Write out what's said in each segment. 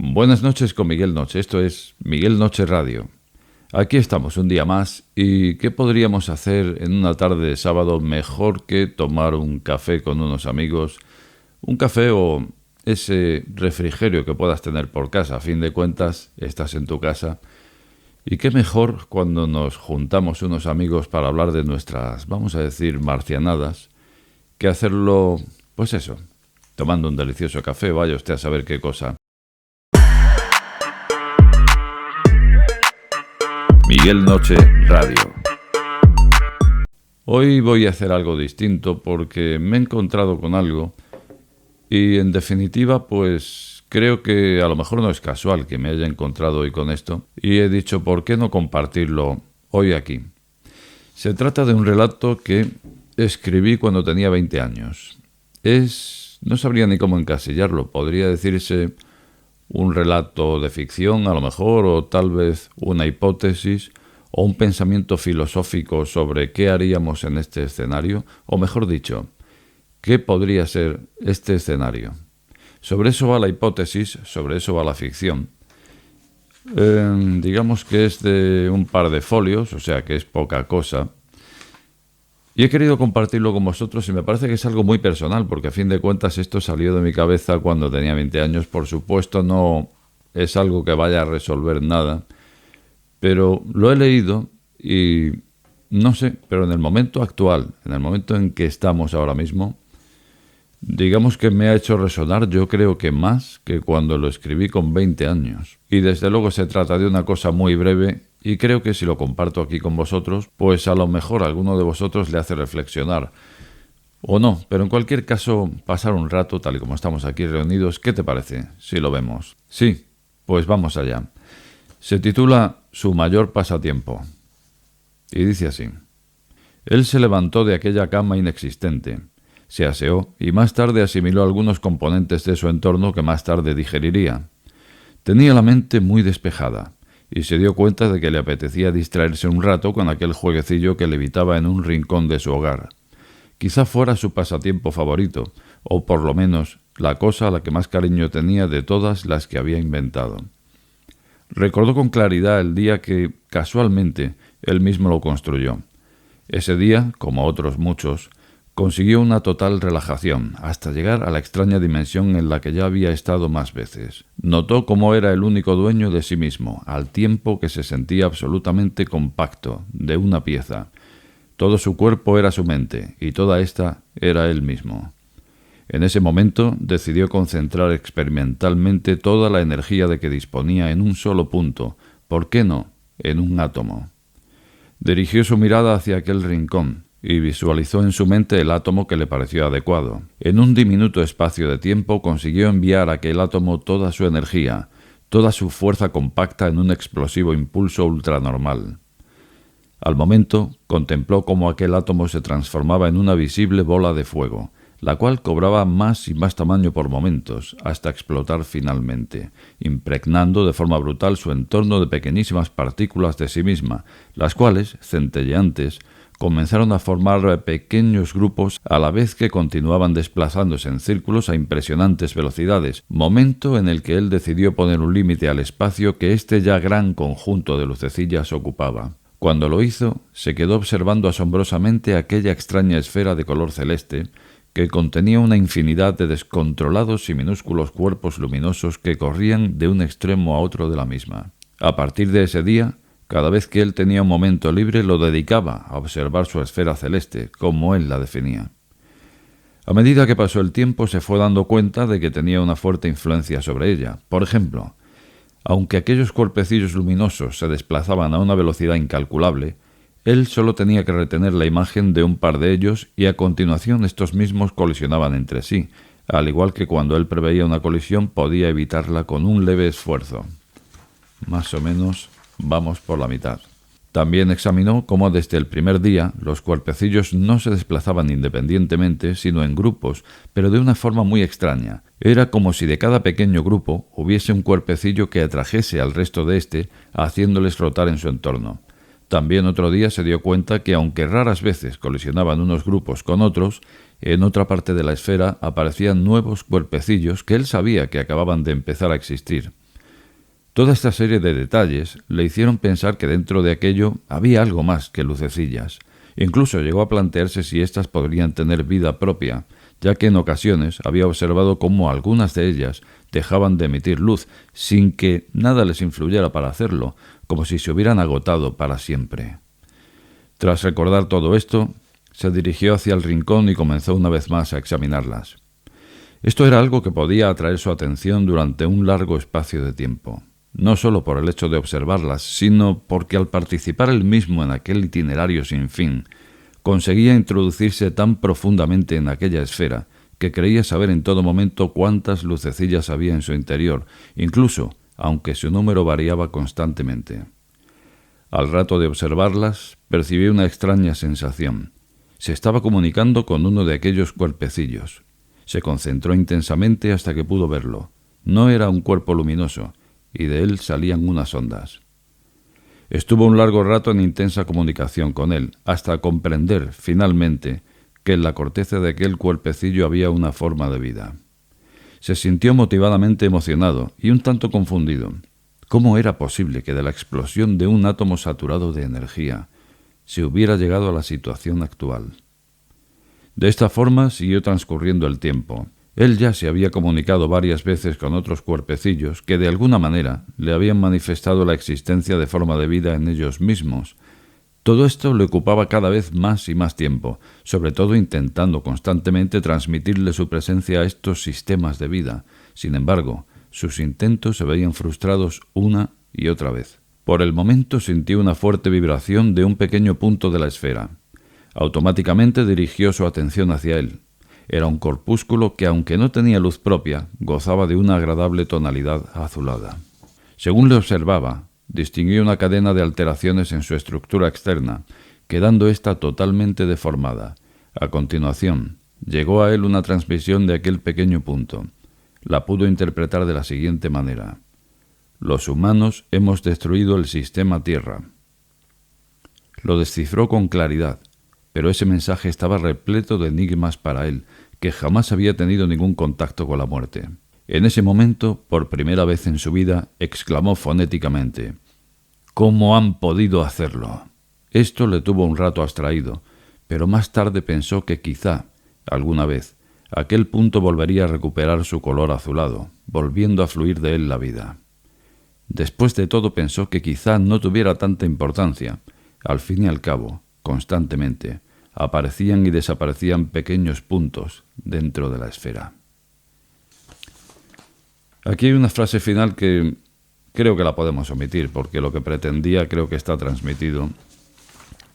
Buenas noches con Miguel Noche, esto es Miguel Noche Radio. Aquí estamos un día más y ¿qué podríamos hacer en una tarde de sábado mejor que tomar un café con unos amigos? Un café o ese refrigerio que puedas tener por casa, a fin de cuentas estás en tu casa. Y qué mejor cuando nos juntamos unos amigos para hablar de nuestras, vamos a decir, marcianadas, que hacerlo, pues eso, tomando un delicioso café, vaya usted a saber qué cosa. Miguel Noche Radio. Hoy voy a hacer algo distinto porque me he encontrado con algo y en definitiva pues creo que a lo mejor no es casual que me haya encontrado hoy con esto y he dicho ¿por qué no compartirlo hoy aquí? Se trata de un relato que escribí cuando tenía 20 años. No sabría ni cómo encasillarlo, podría decirse un relato de ficción a lo mejor, o tal vez una hipótesis, o un pensamiento filosófico sobre qué haríamos en este escenario, o mejor dicho, qué podría ser este escenario. Sobre eso va la hipótesis, sobre eso va la ficción. Digamos que es de un par de folios, o sea que es poca cosa. Y he querido compartirlo con vosotros y me parece que es algo muy personal, porque a fin de cuentas esto salió de mi cabeza cuando tenía 20 años. Por supuesto no es algo que vaya a resolver nada, pero lo he leído y no sé, pero en el momento actual, en el momento en que estamos ahora mismo, digamos que me ha hecho resonar, yo creo que más que cuando lo escribí con 20 años. Y desde luego se trata de una cosa muy breve y creo que si lo comparto aquí con vosotros, pues a lo mejor a alguno de vosotros le hace reflexionar. O no, pero en cualquier caso, pasar un rato, tal y como estamos aquí reunidos, ¿qué te parece si lo vemos? Sí, pues vamos allá. Se titula Su mayor pasatiempo. Y dice así. Él se levantó de aquella cama inexistente. Se aseó y más tarde asimiló algunos componentes de su entorno que más tarde digeriría. Tenía la mente muy despejada y se dio cuenta de que le apetecía distraerse un rato con aquel jueguecillo que levitaba en un rincón de su hogar. Quizá fuera su pasatiempo favorito, o por lo menos la cosa a la que más cariño tenía de todas las que había inventado. Recordó con claridad el día que, casualmente, él mismo lo construyó. Ese día, como otros muchos, consiguió una total relajación, hasta llegar a la extraña dimensión en la que ya había estado más veces. Notó cómo era el único dueño de sí mismo, al tiempo que se sentía absolutamente compacto, de una pieza. Todo su cuerpo era su mente, y toda ésta era él mismo. En ese momento decidió concentrar experimentalmente toda la energía de que disponía en un solo punto, ¿por qué no?, en un átomo. Dirigió su mirada hacia aquel rincón, y visualizó en su mente el átomo que le pareció adecuado. En un diminuto espacio de tiempo consiguió enviar a aquel átomo toda su energía, toda su fuerza compacta en un explosivo impulso ultranormal. Al momento, contempló cómo aquel átomo se transformaba en una visible bola de fuego, la cual cobraba más y más tamaño por momentos, hasta explotar finalmente, impregnando de forma brutal su entorno de pequeñísimas partículas de sí misma, las cuales, centelleantes, comenzaron a formar pequeños grupos a la vez que continuaban desplazándose en círculos a impresionantes velocidades, momento en el que él decidió poner un límite al espacio que este ya gran conjunto de lucecillas ocupaba. Cuando lo hizo, se quedó observando asombrosamente aquella extraña esfera de color celeste que contenía una infinidad de descontrolados y minúsculos cuerpos luminosos que corrían de un extremo a otro de la misma. A partir de ese día, cada vez que él tenía un momento libre lo dedicaba a observar su esfera celeste, como él la definía. A medida que pasó el tiempo se fue dando cuenta de que tenía una fuerte influencia sobre ella. Por ejemplo, aunque aquellos cuerpecillos luminosos se desplazaban a una velocidad incalculable, él solo tenía que retener la imagen de un par de ellos y a continuación estos mismos colisionaban entre sí, al igual que cuando él preveía una colisión podía evitarla con un leve esfuerzo. Más o menos vamos por la mitad. También examinó cómo desde el primer día los cuerpecillos no se desplazaban independientemente, sino en grupos, pero de una forma muy extraña. Era como si de cada pequeño grupo hubiese un cuerpecillo que atrajese al resto de éste, haciéndoles rotar en su entorno. También otro día se dio cuenta que, aunque raras veces colisionaban unos grupos con otros, en otra parte de la esfera aparecían nuevos cuerpecillos que él sabía que acababan de empezar a existir. Toda esta serie de detalles le hicieron pensar que dentro de aquello había algo más que lucecillas. Incluso llegó a plantearse si éstas podrían tener vida propia, ya que en ocasiones había observado cómo algunas de ellas dejaban de emitir luz sin que nada les influyera para hacerlo, como si se hubieran agotado para siempre. Tras recordar todo esto, se dirigió hacia el rincón y comenzó una vez más a examinarlas. Esto era algo que podía atraer su atención durante un largo espacio de tiempo, no solo por el hecho de observarlas, sino porque al participar él mismo en aquel itinerario sin fin, conseguía introducirse tan profundamente en aquella esfera que creía saber en todo momento cuántas lucecillas había en su interior, incluso aunque su número variaba constantemente. Al rato de observarlas, percibí una extraña sensación. Se estaba comunicando con uno de aquellos cuerpecillos. Se concentró intensamente hasta que pudo verlo. No era un cuerpo luminoso, y de él salían unas ondas. Estuvo un largo rato en intensa comunicación con él, hasta comprender, finalmente, que en la corteza de aquel cuerpecillo había una forma de vida. Se sintió motivadamente emocionado y un tanto confundido. ¿Cómo era posible que de la explosión de un átomo saturado de energía se hubiera llegado a la situación actual? De esta forma siguió transcurriendo el tiempo. Él ya se había comunicado varias veces con otros cuerpecillos que de alguna manera le habían manifestado la existencia de forma de vida en ellos mismos. Todo esto le ocupaba cada vez más y más tiempo, sobre todo intentando constantemente transmitirle su presencia a estos sistemas de vida. Sin embargo, sus intentos se veían frustrados una y otra vez. Por el momento sintió una fuerte vibración de un pequeño punto de la esfera. Automáticamente dirigió su atención hacia él. Era un corpúsculo que, aunque no tenía luz propia, gozaba de una agradable tonalidad azulada. Según le observaba, distinguió una cadena de alteraciones en su estructura externa, quedando ésta totalmente deformada. A continuación, llegó a él una transmisión de aquel pequeño punto. La pudo interpretar de la siguiente manera: los humanos hemos destruido el sistema Tierra. Lo descifró con claridad, pero ese mensaje estaba repleto de enigmas para él, que jamás había tenido ningún contacto con la muerte. En ese momento, por primera vez en su vida, exclamó fonéticamente: ¿cómo han podido hacerlo? Esto le tuvo un rato abstraído, pero más tarde pensó que quizá, alguna vez, aquel punto volvería a recuperar su color azulado, volviendo a fluir de él la vida. Después de todo pensó que quizá no tuviera tanta importancia. Al fin y al cabo, constantemente, aparecían y desaparecían pequeños puntos dentro de la esfera. Aquí hay una frase final que creo que la podemos omitir, porque lo que pretendía creo que está transmitido.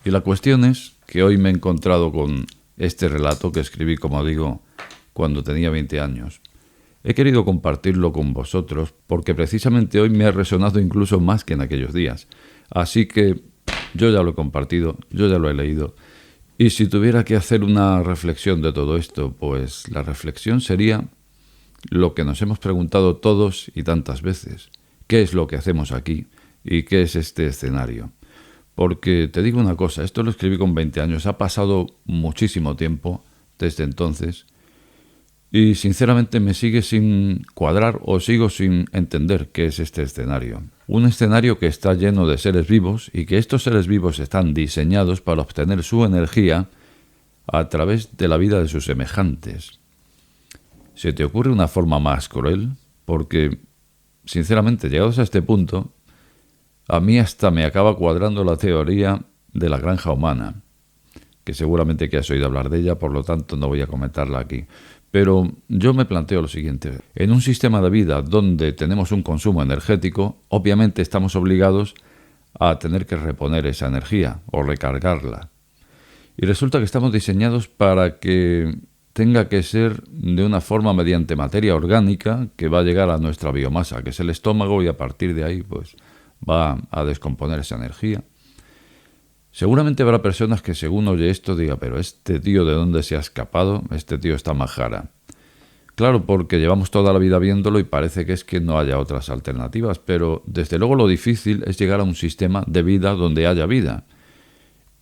Y la cuestión es que hoy me he encontrado con este relato que escribí, como digo, cuando tenía 20 años. He querido compartirlo con vosotros porque precisamente hoy me ha resonado incluso más que en aquellos días. Así que yo ya lo he compartido, yo ya lo he leído. Y si tuviera que hacer una reflexión de todo esto, pues la reflexión sería lo que nos hemos preguntado todos y tantas veces. ¿Qué es lo que hacemos aquí? ¿Y qué es este escenario? Porque te digo una cosa, esto lo escribí con 20 años, ha pasado muchísimo tiempo desde entonces y sinceramente me sigue sin cuadrar o sigo sin entender qué es este escenario. Un escenario que está lleno de seres vivos y que estos seres vivos están diseñados para obtener su energía a través de la vida de sus semejantes. ¿Se te ocurre una forma más cruel? Porque, sinceramente, llegados a este punto, a mí hasta me acaba cuadrando la teoría de la granja humana, que seguramente que has oído hablar de ella, por lo tanto no voy a comentarla aquí. Pero yo me planteo lo siguiente: en un sistema de vida donde tenemos un consumo energético, obviamente estamos obligados a tener que reponer esa energía o recargarla. Y resulta que estamos diseñados para que tenga que ser de una forma mediante materia orgánica que va a llegar a nuestra biomasa, que es el estómago, y a partir de ahí pues va a descomponer esa energía. Seguramente habrá personas que según oye esto diga: pero este tío, ¿de dónde se ha escapado? Este tío está majara. Claro, porque llevamos toda la vida viéndolo y parece que es que no haya otras alternativas, pero desde luego lo difícil es llegar a un sistema de vida donde haya vida.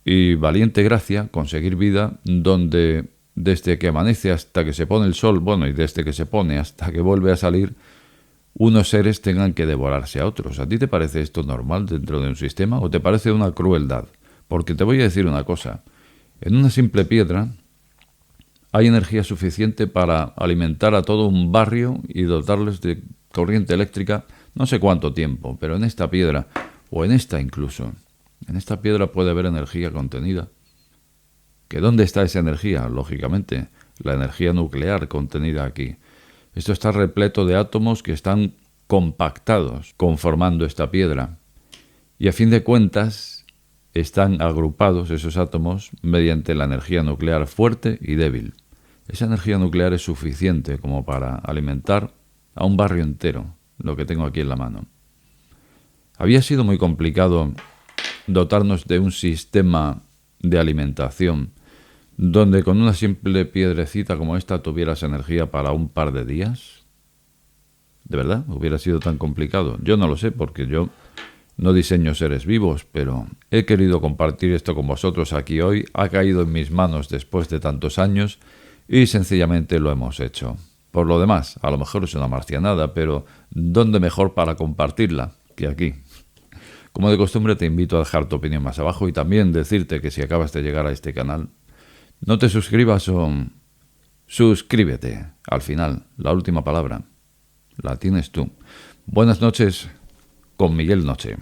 Y valiente gracia conseguir vida donde desde que amanece hasta que se pone el sol, bueno, y desde que se pone hasta que vuelve a salir, unos seres tengan que devorarse a otros. ¿A ti te parece esto normal dentro de un sistema o te parece una crueldad? Porque te voy a decir una cosa. En una simple piedra hay energía suficiente para alimentar a todo un barrio y dotarles de corriente eléctrica no sé cuánto tiempo, pero en esta piedra, o en esta incluso, en esta piedra puede haber energía contenida. ¿Que dónde está esa energía? Lógicamente, la energía nuclear contenida aquí. Esto está repleto de átomos que están compactados conformando esta piedra. Y a fin de cuentas, están agrupados esos átomos mediante la energía nuclear fuerte y débil. Esa energía nuclear es suficiente como para alimentar a un barrio entero, lo que tengo aquí en la mano. Había sido muy complicado dotarnos de un sistema de alimentación donde con una simple piedrecita como esta tuvieras energía para un par de días. ¿De verdad? ¿Hubiera sido tan complicado? Yo no lo sé porque yo no diseño seres vivos, pero he querido compartir esto con vosotros aquí hoy. Ha caído en mis manos después de tantos años y sencillamente lo hemos hecho. Por lo demás, a lo mejor es una marcianada, pero ¿dónde mejor para compartirla que aquí? Como de costumbre te invito a dejar tu opinión más abajo y también decirte que si acabas de llegar a este canal, no te suscribas o suscríbete. Al final, la última palabra la tienes tú. Buenas noches con Miguel Noche.